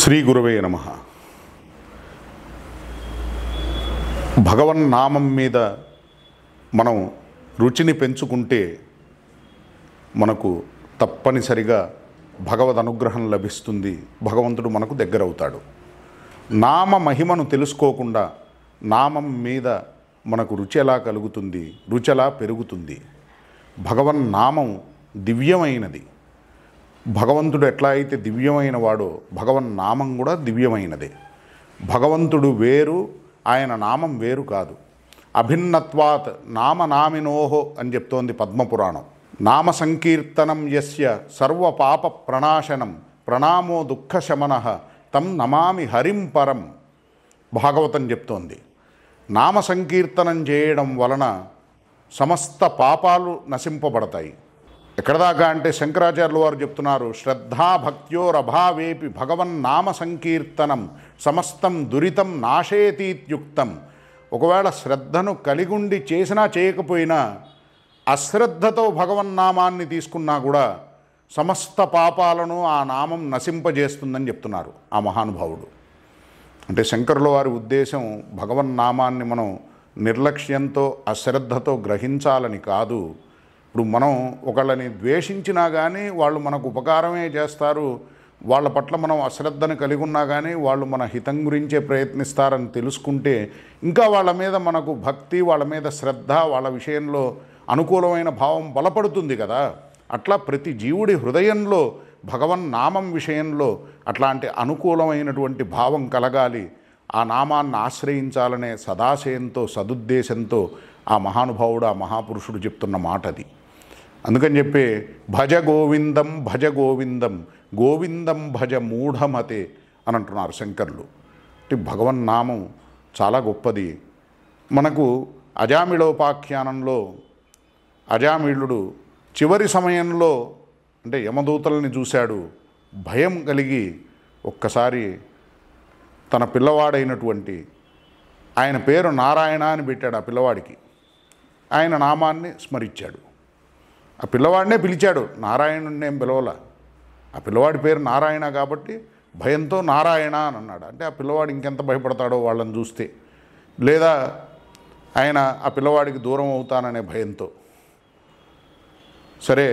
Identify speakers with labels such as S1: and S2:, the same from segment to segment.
S1: శ్రీ గురవే నమః. భగవన్నామం మీద మనం రుచిని పెంచుకుంటే మనకు తప్పనిసరిగా భగవద్ అనుగ్రహం లభిస్తుంది. భగవంతుడు మనకు దగ్గరవుతాడు. నామ మహిమను తెలుసుకోకుండా నామం మీద మనకు రుచి ఎలా కలుగుతుంది, రుచి ఎలా పెరుగుతుంది? భగవన్నామం దివ్యమైనది. భగవంతుడు ఎట్లా అయితే దివ్యమైన వాడో భగవన్నామం కూడా దివ్యమైనదే. భగవంతుడు వేరు, ఆయన నామం వేరు కాదు. అభిన్నత్వాత్ నామనామినోహో అని చెప్తోంది పద్మపురాణం. నామ సంకీర్తనం యస్య సర్వపాప ప్రణాశనం ప్రణామో దుఃఖశమనః తం నమామి హరిం పరం. భాగవతం చెప్తోంది. నామ సంకీర్తనం చేయడం వలన సమస్త పాపాలు నశింపబడతాయి. ఎక్కడదాకా అంటే శంకరాచార్యుల వారు చెప్తున్నారు, శ్రద్ధాభక్త్యోరభావేపి భగవన్నామ సంకీర్తనం సమస్తం దురితం నాశేతీత్యుక్తం. ఒకవేళ శ్రద్ధను కలిగుండి చేసినా చేయకపోయినా అశ్రద్ధతో భగవన్నామాన్ని తీసుకున్నా కూడా సమస్త పాపాలను ఆ నామం నశింపజేస్తుందని చెప్తున్నారు ఆ మహానుభావుడు. అంటే శంకరుల వారి ఉద్దేశం భగవన్నామాన్ని మనం నిర్లక్ష్యంతో అశ్రద్ధతో గ్రహించాలని కాదు. ఇప్పుడు మనం ఒకళ్ళని ద్వేషించినా కానీ వాళ్ళు మనకు ఉపకారమే చేస్తారు, వాళ్ళ పట్ల మనం అశ్రద్ధను కలిగి ఉన్నా కానీ వాళ్ళు మన హితం గురించే ప్రయత్నిస్తారని తెలుసుకుంటే ఇంకా వాళ్ళ మీద మనకు భక్తి, వాళ్ళ మీద శ్రద్ధ, వాళ్ళ విషయంలో అనుకూలమైన భావం బలపడుతుంది కదా. అట్లా ప్రతి జీవుడి హృదయంలో భగవన్నామం విషయంలో అట్లాంటి అనుకూలమైనటువంటి భావం కలగాలి. ఆ నామాన్ని ఆశ్రయించాలనే సదాశయంతో సదుద్దేశంతో ఆ మహానుభావుడు, ఆ మహాపురుషుడు చెప్తున్న మాట అది. అందుకని చెప్పి భజ గోవిందం భజ గోవిందం గోవిందం భజ మూఢమతే అని అంటున్నారు శంకర్లు. అంటే భగవన్నామం చాలా గొప్పది. మనకు అజామిళోపాఖ్యానంలో అజామిళుడు చివరి సమయంలో అంటే యమదూతల్ని చూశాడు. భయం కలిగి ఒక్కసారి తన పిల్లవాడైనటువంటి ఆయన పేరు నారాయణ అని పెట్టాడు ఆ పిల్లవాడికి. ఆయన నామాన్ని స్మరించాడు. ఆ పిల్లవాడినే పిలిచాడు, నారాయణుడిని ఏం పిలవల. ఆ పిల్లవాడి పేరు నారాయణ కాబట్టి భయంతో నారాయణ అని అన్నాడు. అంటే ఆ పిల్లవాడు ఇంకెంత భయపడతాడో వాళ్ళని చూస్తే, లేదా ఆయన ఆ పిల్లవాడికి దూరం అవుతాననే భయంతో. సరే,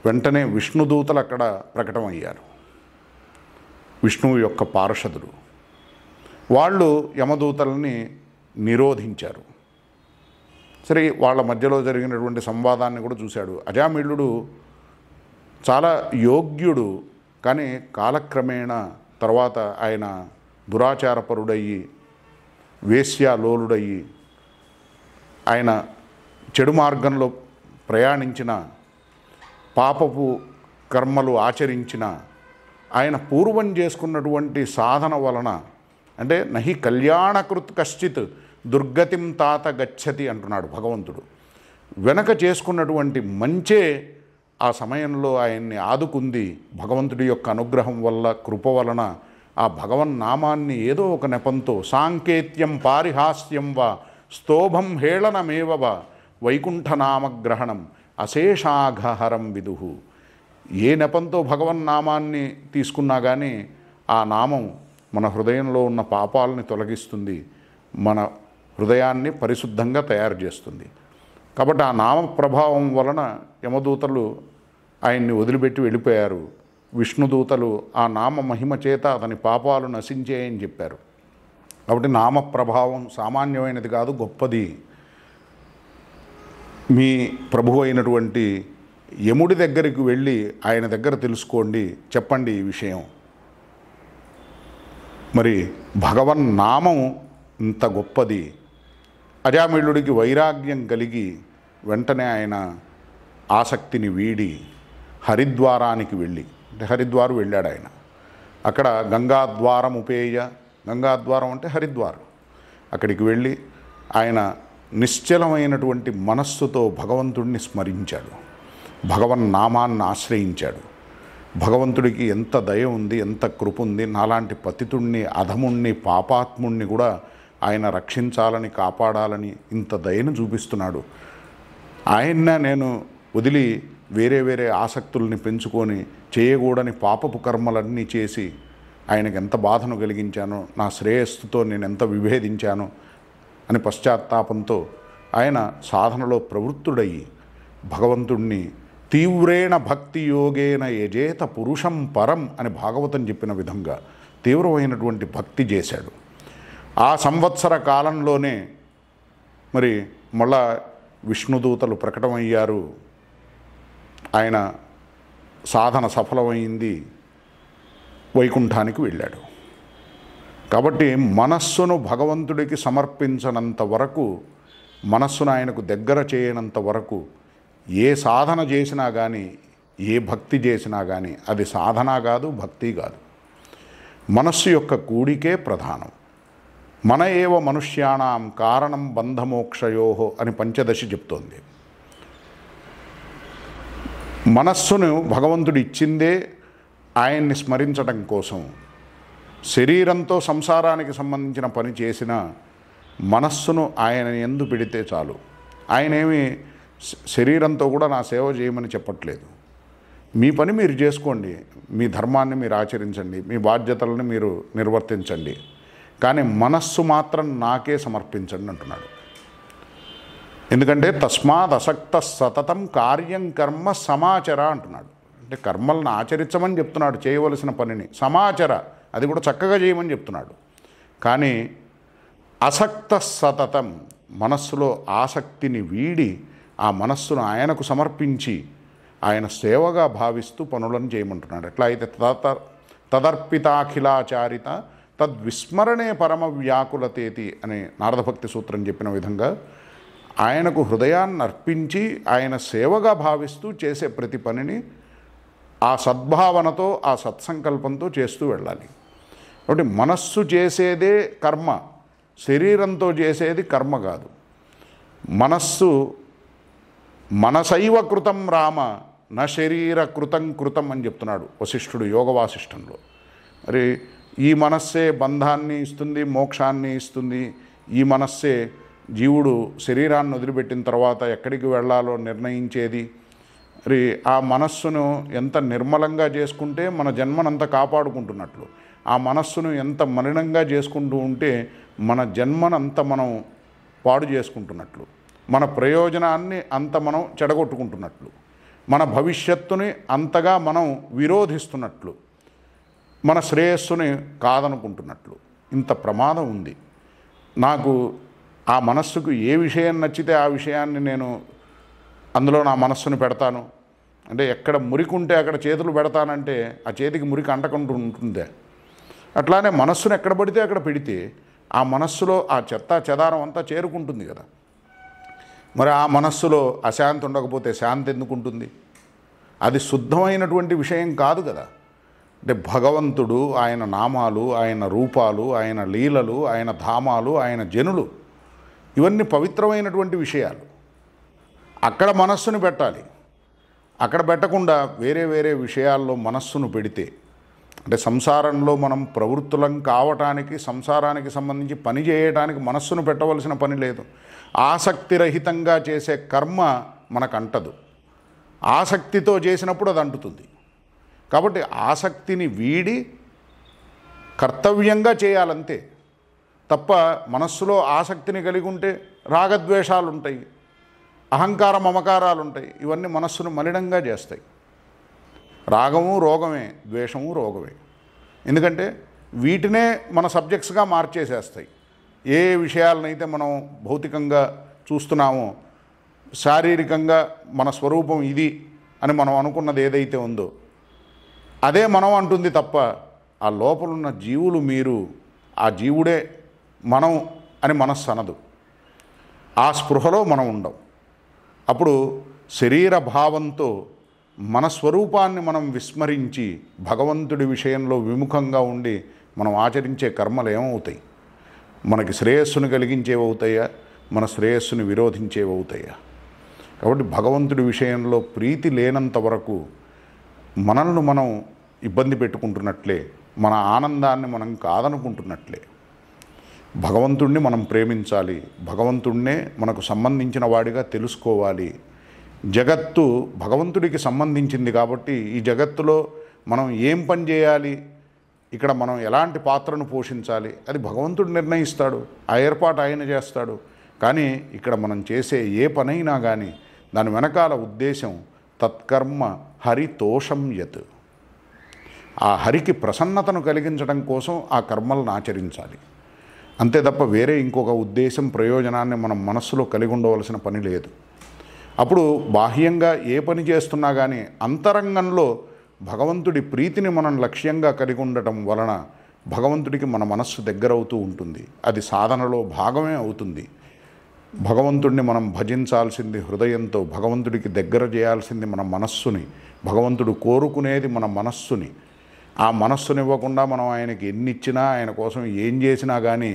S1: వెంటనే విష్ణుదూతలు అక్కడ ప్రకటమయ్యారు. విష్ణువు యొక్క పార్షదులు వాళ్ళు యమదూతల్ని నిరోధించారు. సరే, వాళ్ళ మధ్యలో జరిగినటువంటి సంవాదాన్ని కూడా చూశాడు. అజామిళుడు చాలా యోగ్యుడు, కానీ కాలక్రమేణా తర్వాత ఆయన దురాచారపరుడయ్యి వేశ్యాలోలుడయ్యి ఆయన చెడు మార్గంలో ప్రయాణించిన, పాపపు కర్మలు ఆచరించిన, ఆయన పూర్వం చేసుకున్నటువంటి సాధన వలన అంటే నహి కళ్యాణకృత్ కశ్చిత్ దుర్గతిం తాత గచ్చతి అంటున్నాడు భగవంతుడు. వెనక చేసుకున్నటువంటి మంచే ఆ సమయంలో ఆయన్ని ఆదుకుంది. భగవంతుడి యొక్క అనుగ్రహం వల్ల, కృప వలన ఆ భగవన్నామాన్ని ఏదో ఒక నెపంతో సాంకేత్యం పారిహాస్యం వా స్తోభం హేళనమేవ వా వైకుంఠనామగ్రహణం అశేషాఘహరం విదుహు. ఏ నెపంతో భగవన్నామాన్ని తీసుకున్నా కానీ ఆ నామం మన హృదయంలో ఉన్న పాపాలని తొలగిస్తుంది, మన హృదయాన్ని పరిశుద్ధంగా తయారు చేస్తుంది. కాబట్టి ఆ నామ ప్రభావం వలన యమదూతలు ఆయన్ని వదిలిపెట్టి వెళ్ళిపోయారు. విష్ణుదూతలు ఆ నామ మహిమ చేత అతని పాపాలు నశించేయని చెప్పారు. కాబట్టి నామ ప్రభావం సామాన్యమైనది కాదు, గొప్పది. మీ ప్రభువు అయినటువంటి యముడి దగ్గరికి వెళ్ళి ఆయన దగ్గర తెలుసుకోండి, చెప్పండి ఈ విషయం. మరి భగవన్నామం ఇంత గొప్పది. అజామిళుడికి వైరాగ్యం కలిగి వెంటనే ఆయన ఆసక్తిని వీడి హరిద్వారానికి వెళ్ళి, అంటే హరిద్వారు వెళ్ళాడు ఆయన. అక్కడ గంగాద్వారం ఉపేయ, గంగాద్వారం అంటే హరిద్వారం. అక్కడికి వెళ్ళి ఆయన నిశ్చలమైనటువంటి మనస్సుతో భగవంతుడిని స్మరించాడు, భగవన్నామాన్ని ఆశ్రయించాడు. భగవంతుడికి ఎంత దయ ఉంది, ఎంత కృప ఉంది. నాలాంటి పతితుణ్ణి, అధముణ్ణి, పాపాత్ముణ్ణి కూడా ఆయన రక్షించాలని, కాపాడాలని ఇంత దయను చూపిస్తున్నాడు. ఆయన్న నేను వదిలి వేరే వేరే ఆసక్తుల్ని పెంచుకొని చేయకూడని పాపపు కర్మలన్నీ చేసి ఆయనకు ఎంత బాధను కలిగించానో, నా శ్రేయస్సుతో నేను ఎంత విభేదించానో అని పశ్చాత్తాపంతో ఆయన సాధనలో ప్రవృత్తుడయ్యి భగవంతుణ్ణి తీవ్రేణ భక్తి యోగేన యజేత పురుషం పరం అని భాగవతం చెప్పిన విధంగా తీవ్రమైనటువంటి భక్తి చేశాడు. ఆ సంవత్సర కాలంలోనే మరి మళ్ళా విష్ణుదూతలు ప్రకటమయ్యారు, ఆయన సాధన సఫలమైంది, వైకుంఠానికి వెళ్ళాడు. కాబట్టి మనస్సును భగవంతుడికి సమర్పించనంత వరకు, మనస్సును ఆయనకు దగ్గర చేయనంత వరకు ఏ సాధన చేసినా కానీ, ఏ భక్తి చేసినా కానీ అది సాధన కాదు, భక్తి కాదు. మనస్సు యొక్క కూడికే ప్రధానం. మన ఏవ మనుష్యాణం కారణం బంధమోక్షయోహో అని పంచదశి చెప్తోంది. మనస్సును భగవంతుడు ఇచ్చిందే ఆయన్ని స్మరించడం కోసం. శరీరంతో సంసారానికి సంబంధించిన పని చేసిన మనస్సును ఆయన యందు పెడితే చాలు. ఆయనేమి శరీరంతో కూడా నా సేవ చేయమని చెప్పట్లేదు. మీ పని మీరు చేసుకోండి, మీ ధర్మాన్ని మీరు ఆచరించండి, మీ బాధ్యతలను మీరు నిర్వర్తించండి, కానీ మనస్సు మాత్రం నాకే సమర్పించండి అంటున్నాడు. ఎందుకంటే తస్మాత్ అసక్త సతతం కార్యం కర్మ సమాచర అంటున్నాడు. అంటే కర్మలను ఆచరించమని చెప్తున్నాడు, చేయవలసిన పనిని సమాచర, అది కూడా చక్కగా చేయమని చెప్తున్నాడు. కానీ అసక్త సతతం, మనస్సులో ఆసక్తిని వీడి ఆ మనస్సును ఆయనకు సమర్పించి ఆయన సేవగా భావిస్తూ పనులను చేయమంటున్నాడు. ఎట్లా అయితే తదర్పితాఖిలాచారిత తద్విస్మరణే పరమ వ్యాకులతేతి అనే నారదభక్తి సూత్రం చెప్పిన విధంగా ఆయనకు హృదయాన్ని అర్పించి ఆయన సేవగా భావిస్తూ చేసే ప్రతి పనిని ఆ సద్భావనతో, ఆ సత్సంకల్పంతో చేస్తూ వెళ్ళాలి. కాబట్టి మనస్సు చేసేదే కర్మ, శరీరంతో చేసేది కర్మ కాదు. మనస్సు మనసైవ కృతం రామ న శరీర కృతం కృతం అని చెప్తున్నాడు వశిష్ఠుడు యోగ వాసిష్టంలో. మరి ఈ మనస్సే బంధాన్ని ఇస్తుంది, మోక్షాన్ని ఇస్తుంది. ఈ మనస్సే జీవుడు శరీరాన్ని వదిలిపెట్టిన తర్వాత ఎక్కడికి వెళ్ళాలో నిర్ణయించేది. మరి ఆ మనస్సును ఎంత నిర్మలంగా చేసుకుంటే మన జన్మనంత కాపాడుకుంటున్నట్లు, ఆ మనస్సును ఎంత మలినంగా చేసుకుంటూ ఉంటే మన జన్మనంత మనం పాడు చేసుకుంటున్నట్లు, మన ప్రయోజనాన్ని అంత మనం చెడగొట్టుకుంటున్నట్లు, మన భవిష్యత్తుని అంతగా మనం విరోధిస్తున్నట్లు, మన శ్రేయస్సుని కాదనుకుంటున్నట్లు ఇంత ప్రమాదం ఉంది. నాకు ఆ మనస్సుకు ఏ విషయం నచ్చితే ఆ విషయాన్ని నేను అందులో నా మనస్సును పెడతాను. అంటే ఎక్కడ మురికుంటే అక్కడ చేతులు పెడతానంటే ఆ చేతికి మురికి అంటకుండా ఉంటుందే. అట్లానే మనస్సును ఎక్కడ పడితే అక్కడ పెడితే ఆ మనస్సులో ఆ చెత్త చెదారం అంతా చేరుకుంటుంది కదా. మరి ఆ మనస్సులో అశాంతి ఉండకపోతే శాంతి ఎందుకు ఉంటుంది? అది శుద్ధమైనటువంటి విషయం కాదు కదా. అంటే భగవంతుడు, ఆయన నామాలు, ఆయన రూపాలు, ఆయన లీలలు, ఆయన ధామాలు, ఆయన జనులు, ఇవన్నీ పవిత్రమైనటువంటి విషయాలు. అక్కడ మనస్సును పెట్టాలి. అక్కడ పెట్టకుండా వేరే వేరే విషయాల్లో మనస్సును పెడితే, అంటే సంసారంలో మనం ప్రవృత్తులం కావటానికి, సంసారానికి సంబంధించి పని చేయడానికి మనస్సును పెట్టవలసిన పని లేదు. ఆసక్తిరహితంగా చేసే కర్మ మనకు అంటదు. ఆసక్తితో చేసినప్పుడు అది అంటుతుంది. కాబట్టి ఆసక్తిని వీడి కర్తవ్యంగా చేయాలంతే తప్ప మనస్సులో ఆసక్తిని కలిగి ఉంటే రాగద్వేషాలు ఉంటాయి, అహంకార మమకారాలు ఉంటాయి. ఇవన్నీ మనస్సును మలినంగా చేస్తాయి. రాగము రోగమే, ద్వేషము రోగమే. ఎందుకంటే వీటినే మన సబ్జెక్ట్స్గా మార్చేసేస్తాయి. ఏ విషయాలనైతే మనం భౌతికంగా చూస్తున్నామో, శారీరకంగా మన స్వరూపం ఇది అని మనం అనుకున్నది ఏదైతే ఉందో అదే మనం అంటుంది తప్ప ఆ లోపలున్న జీవులు మీరు, ఆ జీవుడే మనం అని మనస్సు అనదు. ఆ స్పృహలో మనం ఉండం. అప్పుడు శరీర భావంతో మన స్వరూపాన్ని మనం విస్మరించి భగవంతుడి విషయంలో విముఖంగా ఉండి మనం ఆచరించే కర్మలు ఏమవుతాయి? మనకి శ్రేయస్సును కలిగించేవి అవుతాయా, మన శ్రేయస్సును విరోధించేవి అవుతాయా? కాబట్టి భగవంతుడి విషయంలో ప్రీతి లేనంత వరకు మనల్ని మనం ఇబ్బంది పెట్టుకుంటున్నట్లే, మన ఆనందాన్ని మనం కాదనుకుంటున్నట్లే. భగవంతుణ్ణి మనం ప్రేమించాలి, భగవంతుణ్ణే మనకు సంబంధించిన వాడిగా తెలుసుకోవాలి. జగత్తు భగవంతుడికి సంబంధించింది కాబట్టి ఈ జగత్తులో మనం ఏం పని చేయాలి, ఇక్కడ మనం ఎలాంటి పాత్రను పోషించాలి అది భగవంతుడు నిర్ణయిస్తాడు. ఆ ఏర్పాటు ఆయన చేస్తాడు. కానీ ఇక్కడ మనం చేసే ఏ పనైనా కానీ దాని వెనకాల ఉద్దేశం తత్కర్మ హరితోషం యత్, ఆ హరికి ప్రసన్నతను కలిగించడం కోసం ఆ కర్మలను ఆచరించాలి. అంతే తప్ప వేరే ఇంకొక ఉద్దేశం ప్రయోజనాన్ని మనం మనస్సులో కలిగి ఉండవలసిన పని లేదు. అప్పుడు బాహ్యంగా ఏ పని చేస్తున్నా కానీ అంతరంగంలో భగవంతుడి ప్రీతిని మనం లక్ష్యంగా కలిగి ఉండటం వలన భగవంతుడికి మన మనస్సు దగ్గరవుతూ ఉంటుంది. అది సాధనలో భాగమే అవుతుంది. భగవంతుడిని మనం భజించాల్సింది హృదయంతో, భగవంతుడికి దగ్గర చేయాల్సింది మన మనస్సుని, భగవంతుడు కోరుకునేది మన మనస్సుని. ఆ మనస్సునివ్వకుండా మనం ఆయనకి ఎన్ని ఇచ్చినా, ఆయన కోసం ఏం చేసినా కానీ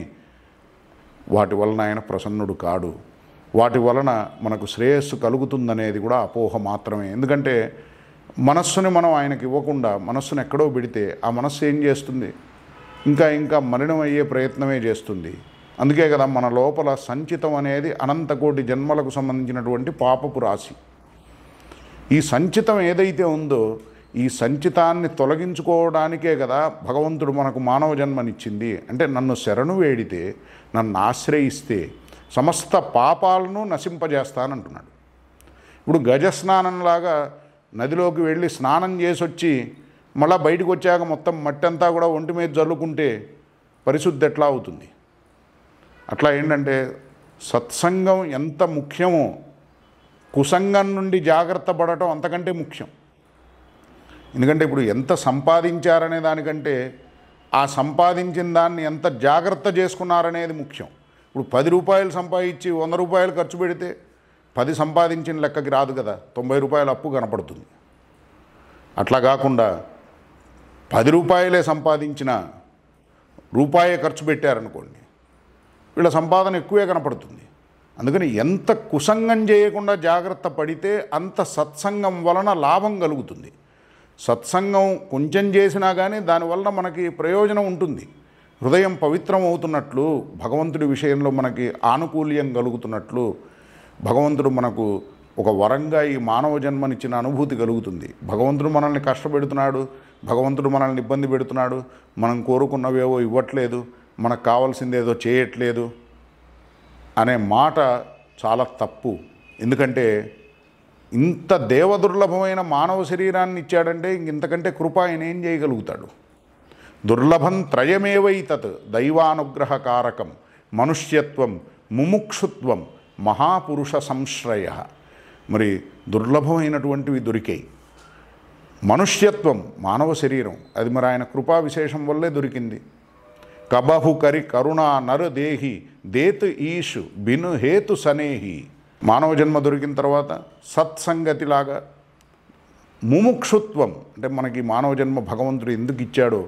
S1: వాటి వలన ఆయన ప్రసన్నుడు కాడు. వాటి వలన మనకు శ్రేయస్సు కలుగుతుందనేది కూడా అపోహ మాత్రమే. ఎందుకంటే మనస్సుని మనం ఆయనకి ఇవ్వకుండా మనస్సును ఎక్కడో పెడితే ఆ మనస్సు ఏం చేస్తుంది, ఇంకా ఇంకా మలినమయ్యే ప్రయత్నమే చేస్తుంది. అందుకే కదా మన లోపల సంచితం అనేది అనంతకోటి జన్మలకు సంబంధించినటువంటి పాపపు రాశి. ఈ సంచితం ఏదైతే ఉందో ఈ సంచితాన్ని తొలగించుకోవడానికే కదా భగవంతుడు మనకు మానవ జన్మనిచ్చింది. అంటే నన్ను శరణు వేడితే, నన్ను ఆశ్రయిస్తే సమస్త పాపాలను నశింపజేస్తానంటున్నాడు. ఇప్పుడు గజస్నానంలాగా నదిలోకి వెళ్ళి స్నానం చేసి వచ్చి మళ్ళీ బయటకు వచ్చాక మొత్తం మట్టి అంతా కూడా ఒంటి మీద జల్లుకుంటే పరిశుద్ధి ఎట్లా అవుతుంది? అట్లా ఏంటంటే సత్సంగం ఎంత ముఖ్యమో కుసంగం నుండి జాగ్రత్త పడటం అంతకంటే ముఖ్యం. ఎందుకంటే ఇప్పుడు ఎంత సంపాదించారనే దానికంటే ఆ సంపాదించిన దాన్ని ఎంత జాగ్రత్త చేసుకున్నారనేది ముఖ్యం. ఇప్పుడు 10 రూపాయలు సంపాదించి 100 రూపాయలు ఖర్చు పెడితే 10 సంపాదించిన లెక్కకి రాదు కదా, 90 రూపాయల అప్పు కనపడుతుంది. అట్లా కాకుండా 10 రూపాయలే సంపాదించిన రూపాయే ఖర్చు పెట్టారనుకోండి, వీళ్ళ సంపాదన ఎక్కువే కనపడుతుంది. అందుకని ఎంత కుసంగం చేయకుండా జాగ్రత్త పడితే అంత సత్సంగం వలన లాభం కలుగుతుంది. సత్సంగం కొంచెం చేసినా కానీ దానివల్ల మనకి ప్రయోజనం ఉంటుంది. హృదయం పవిత్రం అవుతున్నట్లు, భగవంతుడి విషయంలో మనకి ఆనుకూల్యం కలుగుతున్నట్లు, భగవంతుడు మనకు ఒక వరంగా ఈ మానవ జన్మనిచ్చిన అనుభూతి కలుగుతుంది. భగవంతుడు మనల్ని కష్టపెడుతున్నాడు, భగవంతుడు మనల్ని ఇబ్బంది పెడుతున్నాడు, మనం కోరుకున్నవేవో ఇవ్వట్లేదు, మనకు కావాల్సిందేదో చేయట్లేదు అనే మాట చాలా తప్పు. ఎందుకంటే ఇంత దేవదుర్లభమైన మానవ శరీరాన్ని ఇచ్చాడంటే ఇంతకంటే కృప ఆయన ఏం చేయగలుగుతాడు? దుర్లభం త్రయమేవైతత్ దైవానుగ్రహకారకం మనుష్యత్వం ముముక్షుత్వం మహాపురుష సంశ్రయ. మరి దుర్లభమైనటువంటివి దొరికాయి. మనుష్యత్వం మానవ శరీరం, అది మరి ఆయన కృపా విశేషం వల్లే దొరికింది. కబహు కరి కరుణా నరు దేహి దేత్ ఈషు బిను హేతు సనేహి. మానవ జన్మ దొరికిన తర్వాత సత్సంగతిలాగా ముముక్షుత్వం, అంటే మనకి మానవ జన్మ భగవంతుడు ఎందుకు ఇచ్చాడో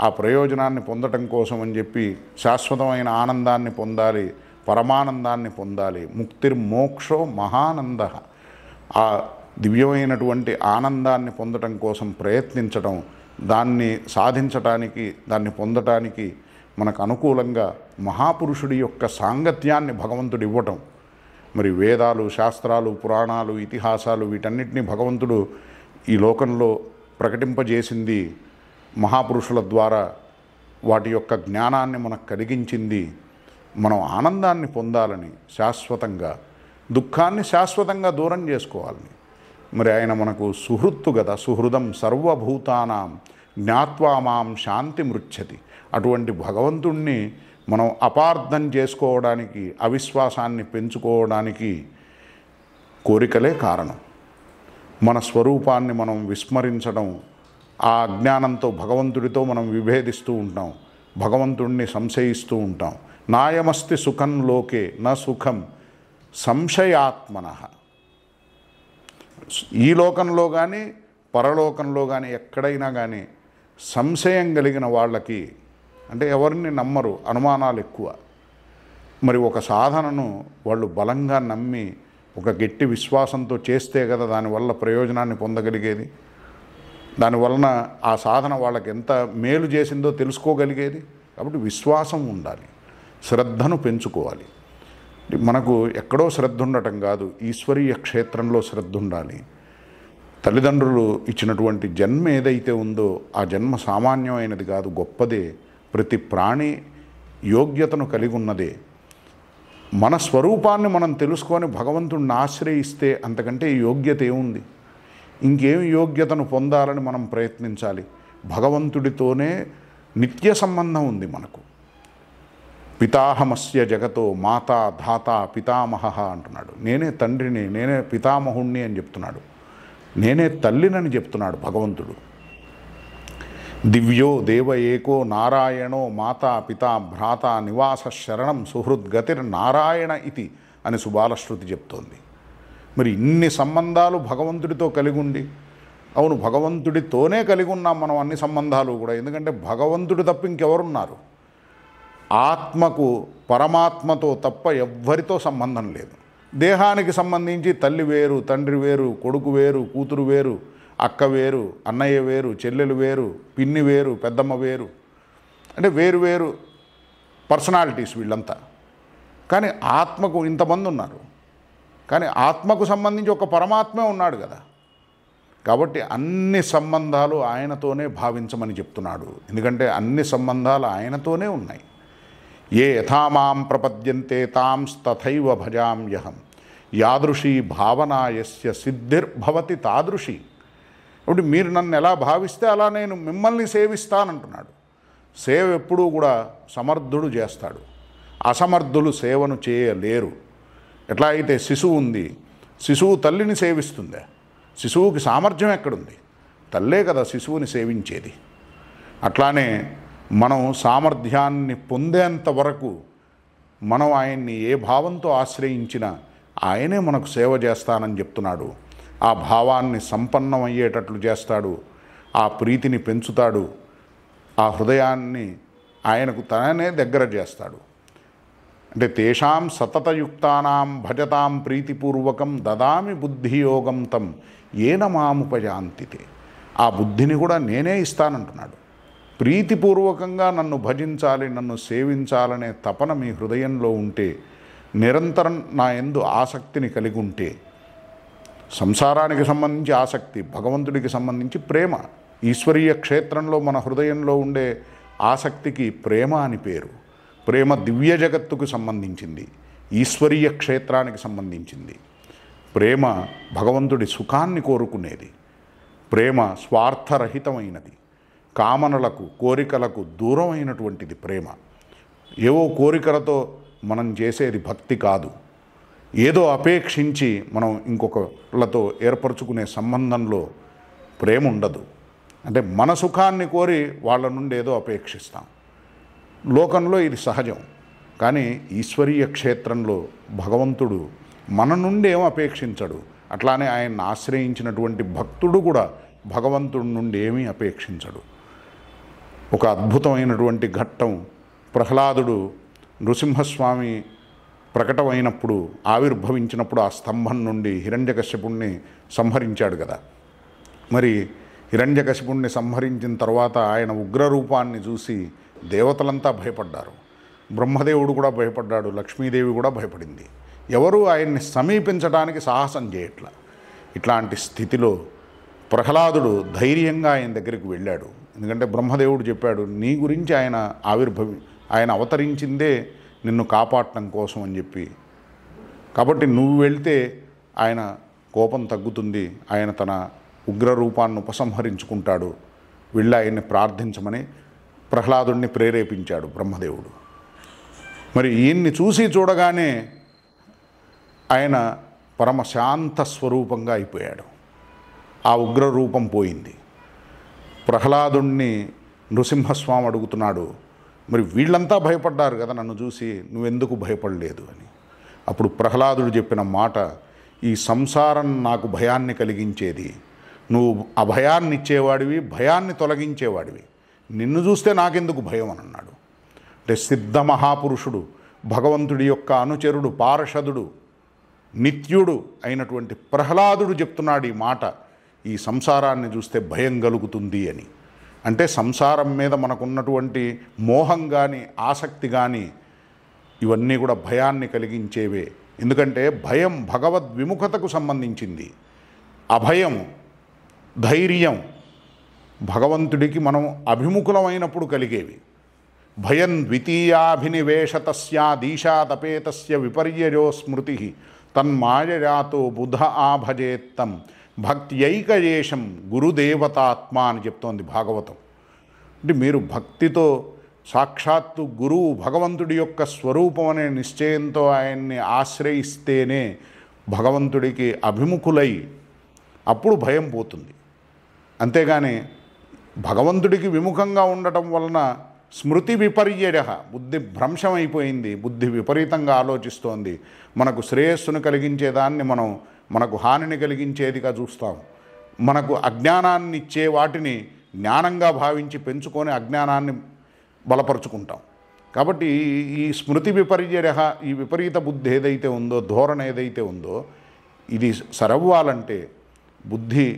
S1: ఆ ప్రయోజనాన్ని పొందటం కోసం అని చెప్పి శాశ్వతమైన ఆనందాన్ని పొందాలి, పరమానందాన్ని పొందాలి. ముక్తిర్మోక్షో మహానంద. ఆ దివ్యమైనటువంటి ఆనందాన్ని పొందటం కోసం ప్రయత్నించడం, దాన్ని సాధించటానికి, దాన్ని పొందటానికి మనకు అనుకూలంగా మహాపురుషుడి యొక్క సాంగత్యాన్ని భగవంతుడు ఇవ్వటం. మరి వేదాలు, శాస్త్రాలు, పురాణాలు, ఇతిహాసాలు వీటన్నిటినీ భగవంతుడు ఈ లోకంలో ప్రకటింపజేసింది మహాపురుషుల ద్వారా. వాటి యొక్క జ్ఞానాన్ని మనకు కలిగించింది మనం ఆనందాన్ని పొందాలని, శాశ్వతంగా దుఃఖాన్ని శాశ్వతంగా దూరం చేసుకోవాలని. మరి ఆయన మనకు సుహృత్తు కదా, సుహృదం సర్వభూతానాం జ్ఞాత్వా మాం శాంతి మృచ్చతి. అటువంటి భగవంతుణ్ణి మనం అపార్థం చేసుకోవడానికి, అవిశ్వాసాన్ని పెంచుకోవడానికి కోరికలే కారణం. మన స్వరూపాన్ని మనం విస్మరించడం, ఆ అజ్ఞానంతో భగవంతుడితో మనం విభేదిస్తూ ఉంటాం, భగవంతుడిని సంశయిస్తూ ఉంటాం. నాయమస్తి సుఖం లోకే న సుఖం సంశయాత్మనః. ఈ లోకంలో కానీ పరలోకంలో కానీ ఎక్కడైనా కానీ సంశయం కలిగిన వాళ్ళకి, అంటే ఎవరిని నమ్మరు, అనుమానాలు ఎక్కువ. మరి ఒక సాధనను వాళ్ళు బలంగా నమ్మి ఒక గట్టి విశ్వాసంతో చేస్తే కదా దానివల్ల ప్రయోజనాన్ని పొందగలిగేది, దానివలన ఆ సాధన వాళ్ళకి ఎంత మేలు చేసిందో తెలుసుకోగలిగేది. కాబట్టి విశ్వాసం ఉండాలి, శ్రద్ధను పెంచుకోవాలి. మనకు ఎక్కడో శ్రద్ధ ఉండటం కాదు, ఈశ్వరీయ క్షేత్రంలో శ్రద్ధ ఉండాలి. తల్లిదండ్రులు ఇచ్చినటువంటి జన్మ ఏదైతే ఉందో ఆ జన్మ సామాన్యమైనది కాదు, గొప్పదే. ప్రతి ప్రాణి యోగ్యతను కలిగి ఉన్నదే. మన స్వరూపాన్ని మనం తెలుసుకొని భగవంతుడిని ఆశ్రయిస్తే అంతకంటే యోగ్యత ఏముంది? ఇంకేం యోగ్యతను పొందాలని మనం ప్రయత్నించాలి? భగవంతుడితోనే నిత్య సంబంధం ఉంది మనకు. పితాహమస్య జగతో మాతా ధాత పితామహ అంటున్నాడు. నేనే తండ్రిని, నేనే పితామహుణ్ణి అని చెప్తున్నాడు. నేనే తల్లినని చెప్తున్నాడు భగవంతుడు. దివ్యో దేవ ఏకో నారాయణో మాతా పితా భ్రాత నివాస శరణం సుహృద్గతిర్ నారాయణ ఇతి అని సుబాలశ్రుతి చెప్తోంది. మరి ఇన్ని సంబంధాలు భగవంతుడితో కలిగి ఉండి, అవును భగవంతుడితోనే కలిగి ఉన్నాం మనం అన్ని సంబంధాలు కూడా. ఎందుకంటే భగవంతుడు తప్ప ఇంకెవరున్నారు? ఆత్మకు పరమాత్మతో తప్ప ఎవ్వరితో సంబంధం లేదు. దేహానికి సంబంధించి తల్లి వేరు, తండ్రి వేరు, కొడుకు వేరు, కూతురు వేరు, అక్క వేరు, అన్నయ్య వేరు, చెల్లెలు వేరు, పిన్ని వేరు, పెద్దమ్మ వేరు, అంటే వేరు వేరు పర్సనాలిటీస్ వీళ్ళంతా. కానీ ఆత్మకు ఇంతమంది ఉన్నారు. కానీ ఆత్మకు సంబంధించి ఒక పరమాత్మే ఉన్నాడు కదా. కాబట్టి అన్ని సంబంధాలు ఆయనతోనే భావించమని చెప్తున్నాడు. ఎందుకంటే అన్ని సంబంధాలు ఆయనతోనే ఉన్నాయి. ఏ యథామాం ప్రపద్యంతే తాంస్తథైవ భజామ్యహం యాదృశీ భావనా యస్య సిద్ధిర్భవతి తాదృశి. కాబట్టి మీరు నన్ను ఎలా భావిస్తే అలా నేను మిమ్మల్ని సేవిస్తానంటున్నాడు. సేవ ఎప్పుడూ కూడా సమర్థుడు చేస్తాడు, అసమర్థులు సేవను చేయలేరు. ఎట్లా అయితే శిశువు ఉంది, శిశువు తల్లిని సేవిస్తుందా? శిశువుకి సామర్థ్యం ఎక్కడుంది? తల్లే కదా శిశువుని సేవించేది. అట్లానే మనం సామర్థ్యాన్ని పొందేంత వరకు మనం ఆయన్ని ఏ భావంతో ఆశ్రయించినా ఆయనే మనకు సేవ చేస్తానని చెప్తున్నాడు. ఆ భావాన్ని సంపన్నమయ్యేటట్లు చేస్తాడు, ఆ ప్రీతిని పెంచుతాడు, ఆ హృదయాన్ని ఆయనకు తననే దగ్గర చేస్తాడు. అంటే తేషాం సతతయుక్తానాం భజతాం ప్రీతిపూర్వకం దదామి బుద్ధియోగం తం ఏన మాముపయాంతితే. ఆ బుద్ధిని కూడా నేనే ఇస్తానంటున్నాడు. ప్రీతిపూర్వకంగా నన్ను భజించాలి, నన్ను సేవించాలనే తపన మీ హృదయంలో ఉంటే, నిరంతరం నా యందు ఆసక్తిని కలిగి ఉంటే, సంసారానికి సంబంధించి ఆసక్తి, భగవంతుడికి సంబంధించి ప్రేమ, ఈశ్వరీయ క్షేత్రంలో మన హృదయంలో ఉండే ఆసక్తికి ప్రేమ అని పేరు. ప్రేమ దివ్య జగత్తుకు సంబంధించింది, ఈశ్వరీయ క్షేత్రానికి సంబంధించింది. ప్రేమ భగవంతుడి సుఖాన్ని కోరుకునేది. ప్రేమ స్వార్థరహితమైనది, కామనలకు కోరికలకు దూరమైనటువంటిది ప్రేమ. ఏవో కోరికలతో మనం చేసేది భక్తి కాదు. ఏదో అపేక్షించి మనం ఇంకొకళ్ళతో ఏర్పరచుకునే సంబంధంలో ప్రేమ ఉండదు. అంటే మన సుఖాన్ని కోరి వాళ్ళ నుండి ఏదో అపేక్షిస్తాం. లోకంలో ఇది సహజం. కానీ ఈశ్వరీయ క్షేత్రంలో భగవంతుడు మన నుండి ఏం అపేక్షించడు. అట్లానే ఆయన్ని ఆశ్రయించినటువంటి భక్తుడు కూడా భగవంతుడి నుండి ఏమీ అపేక్షించడు. ఒక అద్భుతమైనటువంటి ఘట్టం, ప్రహ్లాదుడు నృసింహస్వామి ప్రకటమైనప్పుడు, ఆవిర్భవించినప్పుడు ఆ స్తంభం నుండి హిరణ్యకశ్యపుణ్ణి సంహరించాడు కదా. మరి హిరణ్యకశిపుణ్ణి సంహరించిన తర్వాత ఆయన ఉగ్రరూపాన్ని చూసి దేవతలంతా భయపడ్డారు. బ్రహ్మదేవుడు కూడా భయపడ్డాడు, లక్ష్మీదేవి కూడా భయపడింది. ఎవరూ ఆయన్ని సమీపించడానికి సాహసం చేయట్ల. ఇట్లాంటి స్థితిలో ప్రహ్లాదుడు ధైర్యంగా ఆయన దగ్గరికి వెళ్ళాడు. ఎందుకంటే బ్రహ్మదేవుడు చెప్పాడు, నీ గురించి ఆయన అవతరించిందే నిన్ను కాపాడటం కోసం అని చెప్పి. కాబట్టి నువ్వు వెళ్తే ఆయన కోపం తగ్గుతుంది, ఆయన తన ఉగ్రరూపాన్ని ఉపసంహరించుకుంటాడు, వెళ్ళి ఆయన్ని ప్రార్థించమని ప్రహ్లాదుడిని ప్రేరేపించాడు బ్రహ్మదేవుడు. మరి ఈయన్ని చూసి చూడగానే ఆయన పరమశాంత స్వరూపంగా అయిపోయాడు. ఆ ఉగ్రరూపం పోయింది. ప్రహ్లాదుణ్ణి నృసింహస్వామి అడుగుతున్నాడు, మరి వీళ్ళంతా భయపడ్డారు కదా నన్ను చూసి, నువ్వెందుకు భయపడలేదు అని. అప్పుడు ప్రహ్లాదుడు చెప్పిన మాట, ఈ సంసారం నాకు భయాన్ని కలిగించేది, నువ్వు అభయాన్ని ఇచ్చేవాడివి, భయాన్ని తొలగించేవాడివి, నిన్ను చూస్తే నాకెందుకు భయం అని అన్నాడు. అంటే సిద్ధ మహాపురుషుడు, భగవంతుడి యొక్క అనుచరుడు, పార్షదుడు, నిత్యుడు అయినటువంటి ప్రహ్లాదుడు చెప్తున్నాడు ఈ మాట, ఈ సంసారాన్ని చూస్తే భయం కలుగుతుంది అని. అంటే సంసారం మీద మనకున్నటువంటి మోహం కానీ ఆసక్తి కానీ ఇవన్నీ కూడా భయాన్ని కలిగించేవే. ఎందుకంటే భయం భగవద్విముఖతకు సంబంధించింది. అభయం, ధైర్యం భగవంతుడికి మనం అభిముఖులమైనప్పుడు కలిగేవి. భయం ద్వితీయాభినివేశతస్యాదీశాదపేతస్య విపర్యయో స్మృతి తన్మాయయాతో బుధ ఆభజేత్తం భక్త్యైకయేషం గురుదేవతాత్మ అని చెప్తోంది భాగవతం. అంటే మీరు భక్తితో సాక్షాత్తు గురువు భగవంతుడి యొక్క స్వరూపం అనే నిశ్చయంతో ఆయన్ని ఆశ్రయిస్తేనే భగవంతుడికి అభిముఖులై అప్పుడు భయం పోతుంది. అంతేగాని భగవంతుడికి విముఖంగా ఉండటం వలన స్మృతి విపర్యయ, బుద్ధి భ్రంశమైపోయింది, బుద్ధి విపరీతంగా ఆలోచిస్తోంది. మనకు శ్రేయస్సును కలిగించేదాన్ని మనకు హానిని కలిగించేదిగా చూస్తాం. మనకు అజ్ఞానాన్ని ఇచ్చే వాటిని జ్ఞానంగా భావించి పెంచుకొని అజ్ఞానాన్ని బలపరుచుకుంటాం. కాబట్టి ఈ స్మృతి విపర్యయ, ఈ విపరీత బుద్ధి ఏదైతే ఉందో, ధోరణి ఏదైతే ఉందో, ఇది సరవ్వాలంటే బుద్ధి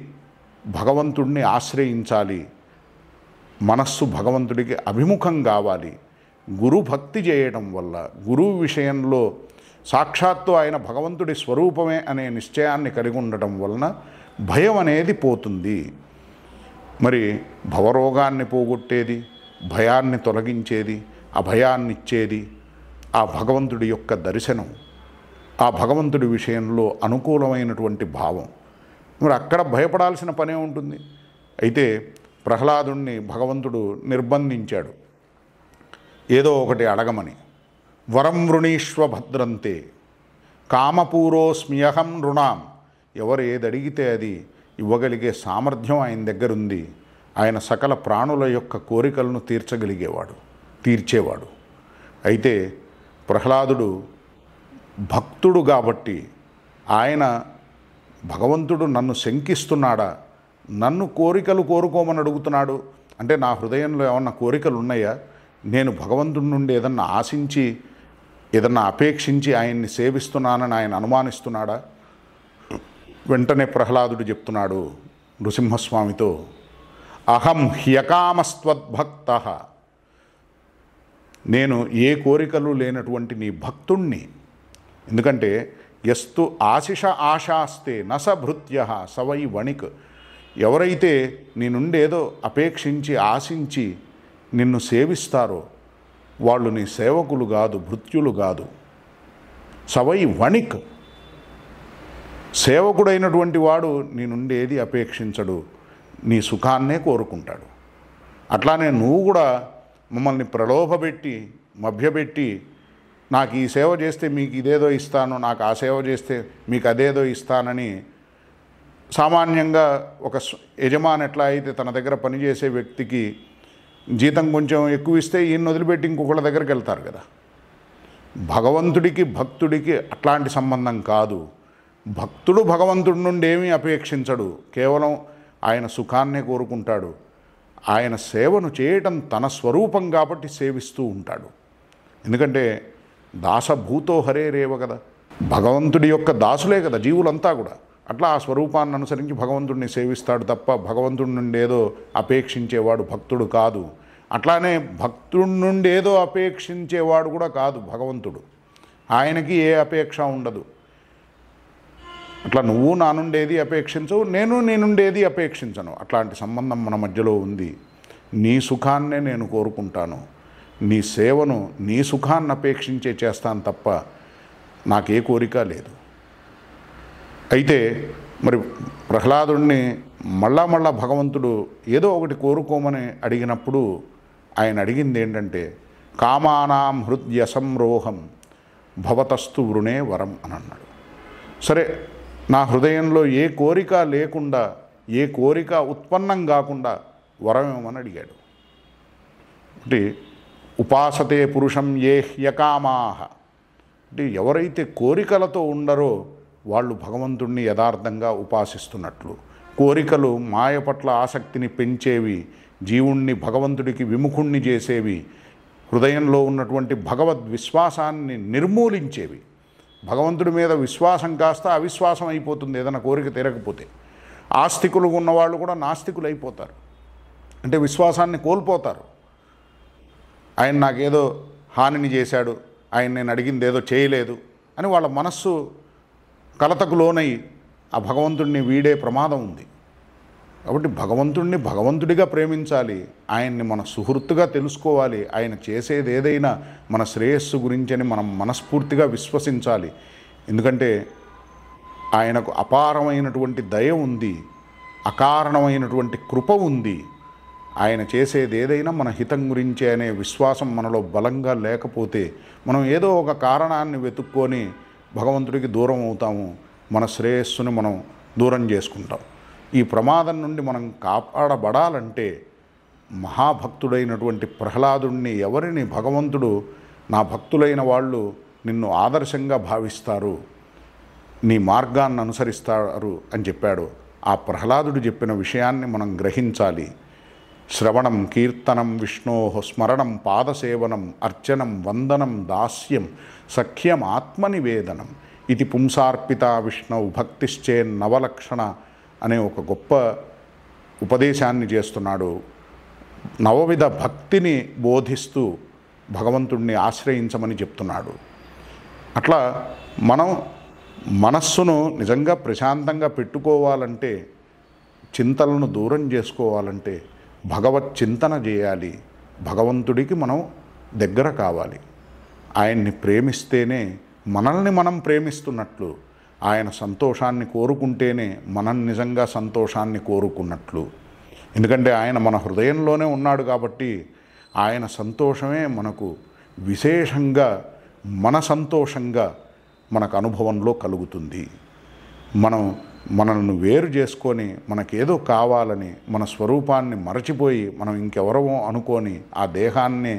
S1: భగవంతుడిని ఆశ్రయించాలి, మనస్సు భగవంతుడికి అభిముఖం కావాలి. గురు భక్తి చేయడం వల్ల, గురువు విషయంలో సాక్షాత్తు ఆయన భగవంతుడి స్వరూపమే అనే నిశ్చయాన్ని కలిగి ఉండటం వలన భయం అనేది పోతుంది. మరి భవరోగాన్ని పోగొట్టేది, భయాన్ని తొలగించేది, అభయాన్ని ఇచ్చేది ఆ భగవంతుడి యొక్క దర్శనం, ఆ భగవంతుడి విషయంలో అనుకూలమైనటువంటి భావం. మరి అక్కడ భయపడాల్సిన పనే ఉంటుంది. అయితే ప్రహ్లాదుణ్ణి భగవంతుడు నిర్బంధించాడు ఏదో ఒకటి అడగమని. వరం వృణీష్వ భద్రంతే కామపూరోస్మ్యహం నృణాం. ఎవరు ఏది అడిగితే అది ఇవ్వగలిగే సామర్థ్యం ఆయన దగ్గరుంది. ఆయన సకల ప్రాణుల యొక్క కోరికలను తీర్చేవాడు. అయితే ప్రహ్లాదుడు భక్తుడు కాబట్టి ఆయన భగవంతుడు నన్ను శంకిస్తున్నాడా, నన్ను కోరికలు కోరుకోమని అడుగుతున్నాడు అంటే నా హృదయంలో ఏమన్నా కోరికలు ఉన్నాయా, నేను భగవంతుడి నుండి ఏదన్నా ఆశించి ఏదన్నా అపేక్షించి ఆయన్ని సేవిస్తున్నానని ఆయన అనుమానిస్తున్నాడా? వెంటనే ప్రహ్లాదుడు చెప్తున్నాడు నృసింహస్వామితో, అహం హ్యకామస్త్వద్భక్త, నేను ఏ కోరికలు లేనటువంటి నీ భక్తుణ్ణి. ఎందుకంటే యస్తు ఆశిష ఆశాస్తే నసభృత్య సవై వణిక్. ఎవరైతే నీ నుండి ఏదో అపేక్షించి ఆశించి నిన్ను సేవిస్తారో వాళ్ళు నీ సేవకులు కాదు, భృత్యులు కాదు. సవై వణిక్, సేవకుడైనటువంటి వాడు నీ నుండి ఏది అపేక్షించడు, నీ సుఖాన్నే కోరుకుంటాడు. అట్లానే నువ్వు కూడా మమ్మల్ని ప్రలోభపెట్టి మభ్యపెట్టి నాకు ఈ సేవ చేస్తే మీకు ఇదేదో ఇస్తాను, నాకు ఆ సేవ చేస్తే మీకు అదేదో ఇస్తానని సామాన్యంగా ఒక యజమాని ఎట్లా అయితే తన దగ్గర పనిచేసే వ్యక్తికి జీతం కొంచెం ఎక్కువ ఇస్తే ఈయన వదిలిపెట్టి ఇంకొకళ్ళ దగ్గరికి వెళ్తారు కదా. భగవంతుడికి భక్తుడికి అట్లాంటి సంబంధం కాదు. భక్తుడు భగవంతుడి నుండి ఏమీ అపేక్షించడు, కేవలం ఆయన సుఖాన్నే కోరుకుంటాడు. ఆయన సేవను చేయటం తన స్వరూపం కాబట్టి సేవిస్తూ ఉంటాడు. ఎందుకంటే దాసభూతో హరేరేవ కదా, భగవంతుడి యొక్క దాసులే కదా జీవులంతా కూడా. అట్లా ఆ స్వరూపాన్ని అనుసరించి భగవంతుడిని సేవిస్తాడు తప్ప భగవంతుడి నుండి ఏదో అపేక్షించేవాడు భక్తుడు కాదు. అట్లానే భక్తుడి నుండి ఏదో అపేక్షించేవాడు కూడా కాదు భగవంతుడు. ఆయనకి ఏ అపేక్ష ఉండదు. అట్లా నువ్వు నా నుండి ఏది అపేక్షించవు, నేను నీ నుండి ఏది అపేక్షించను. అట్లాంటి సంబంధం మన మధ్యలో ఉంది. నీ సుఖాన్నే నేను కోరుకుంటాను, నీ సేవను నీ సుఖాన్ని అపేక్షించే చేస్తాను తప్ప నాకే కోరిక లేదు. అయితే మరి ప్రహ్లాదుడిని మళ్ళా భగవంతుడు ఏదో ఒకటి కోరుకోమని అడిగినప్పుడు ఆయన అడిగింది ఏంటంటే, కామానాం హృద్యసంరోహం భవతస్తు వృణే వరం అని అన్నాడు. సరే, నా హృదయంలో ఏ కోరిక లేకుండా, ఏ కోరిక ఉత్పన్నం కాకుండా వరం ఏమని అడిగాడు. అంటే ఉపాసతే పురుషం ఏ హ్యకామాహ, అంటే ఎవరైతే కోరికలతో ఉండరో వాళ్ళు భగవంతుణ్ణి యథార్థంగా ఉపాసిస్తున్నట్లు. కోరికలు మాయ పట్ల ఆసక్తిని పెంచేవి, జీవుణ్ణి భగవంతుడికి విముఖుణ్ణి చేసేవి, హృదయంలో ఉన్నటువంటి భగవద్విశ్వాసాన్ని నిర్మూలించేవి. భగవంతుడి మీద విశ్వాసం కాస్త అవిశ్వాసం అయిపోతుంది ఏదైనా కోరిక తీరకపోతే. ఆస్తికులు ఉన్నవాళ్ళు కూడా నాస్తికులు అయిపోతారు, అంటే విశ్వాసాన్ని కోల్పోతారు. ఆయన నాకేదో హానిని చేశాడు, ఆయన నేను అడిగింది ఏదో చేయలేదు అని వాళ్ళ మనస్సు కలతకు లోనై ఆ భగవంతుడిని వీడే ప్రమాదం ఉంది. కాబట్టి భగవంతుడిని భగవంతుడిగా ప్రేమించాలి, ఆయన్ని మన సుహృత్తుగా తెలుసుకోవాలి, ఆయన చేసేది ఏదైనా మన శ్రేయస్సు గురించని మనం మనస్ఫూర్తిగా విశ్వసించాలి. ఎందుకంటే ఆయనకు అపారమైనటువంటి దయ ఉంది, అకారణమైనటువంటి కృప ఉంది. ఆయన చేసేది ఏదైనా మన హితం గురించే అనే విశ్వాసం మనలో బలంగా లేకపోతే మనం ఏదో ఒక కారణాన్ని వెతుక్కొని భగవంతుడికి దూరం అవుతాము, మన శ్రేయస్సును మనం దూరం చేసుకుంటాం. ఈ ప్రమాదం నుండి మనం కాపాడబడాలంటే మహాభక్తుడైనటువంటి ప్రహ్లాదుడిని, ఎవరిని భగవంతుడు నా భక్తులైన వాళ్ళు నిన్ను ఆదర్శంగా భావిస్తారు, నీ మార్గాన్ని అనుసరిస్తారు అని చెప్పాడు. ఆ ప్రహ్లాదుడు చెప్పిన విషయాన్ని మనం గ్రహించాలి. శ్రవణం కీర్తనం విష్ణో స్మరణం పాదసేవనం అర్చనం వందనం దాస్యం సఖ్యం ఆత్మనివేదనం ఇది పుంసార్పిత విష్ణు భక్తిశ్చే నవలక్షణ అనే ఒక గొప్ప ఉపదేశాన్ని చేస్తున్నాడు. నవవిధ భక్తిని బోధిస్తూ భగవంతుడిని ఆశ్రయించమని చెప్తున్నాడు. అట్లా మనం మనస్సును నిజంగా ప్రశాంతంగా పెట్టుకోవాలంటే, చింతలను దూరం చేసుకోవాలంటే భగవత్ చింతన చేయాలి. భగవంతుడికి మనం దగ్గర కావాలి. ఆయన్ని ప్రేమిస్తేనే మనల్ని మనం ప్రేమిస్తున్నట్లు, ఆయన సంతోషాన్ని కోరుకుంటేనే మనం నిజంగా సంతోషాన్ని కోరుకున్నట్లు. ఎందుకంటే ఆయన మన హృదయంలోనే ఉన్నాడు కాబట్టి ఆయన సంతోషమే మనకు విశేషంగా, మన సంతోషంగా మనకు అనుభవంలో కలుగుతుంది. మనల్ని వేరు చేసుకొని మనకేదో కావాలని మన స్వరూపాన్ని మరచిపోయి మనం ఇంకెవరమో అనుకొని ఆ దేహాన్ని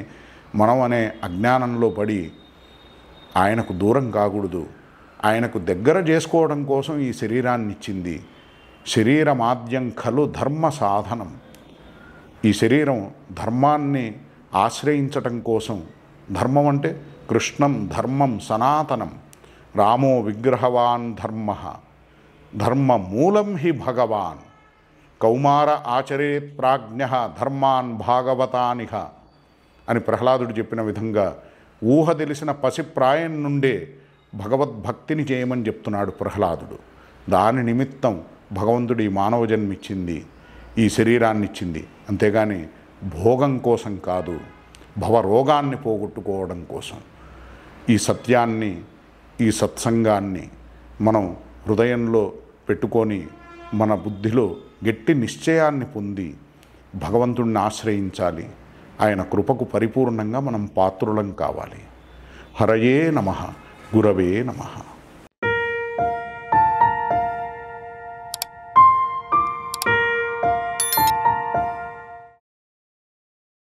S1: మనం అనే అజ్ఞానంలో పడి ఆయనకు దూరం కాకూడదు. ఆయనకు దగ్గర చేసుకోవడం కోసం ఈ శరీరాన్ని ఇచ్చింది. శరీరమాద్యం ఖలు ధర్మ సాధనం. ఈ శరీరం ధర్మాన్ని ఆశ్రయించటం కోసం, ధర్మం అంటే కృష్ణం ధర్మం సనాతనం రామో విగ్రహవాన్ ధర్మ ధర్మ మూలం హి భగవాన్ కౌమార ఆచరేత్ ప్రాజ్ఞ ధర్మాన్ భాగవతానిహ అని ప్రహ్లాదుడు చెప్పిన విధంగా ఊహ తెలిసిన పసిప్రాయం నుండే భగవద్భక్తిని చేయమని చెప్తున్నాడు ప్రహ్లాదుడు. దాని నిమిత్తం భగవంతుడు ఈ మానవ జన్మిచ్చింది, ఈ శరీరాన్ని ఇచ్చింది. అంతేగాని భోగం కోసం కాదు, భవరోగాన్ని పోగొట్టుకోవడం కోసం. ఈ సత్యాన్ని, ఈ సత్సంగాన్ని మనం హృదయంలో పెట్టుకొని మన బుద్ధిలో గట్టి నిశ్చయాన్ని పొంది భగవంతుడిని ఆశ్రయించాలి. ఆయన కృపకు పరిపూర్ణంగా మనం పాత్రులం కావాలి. హరయే నమః, గురవే నమః.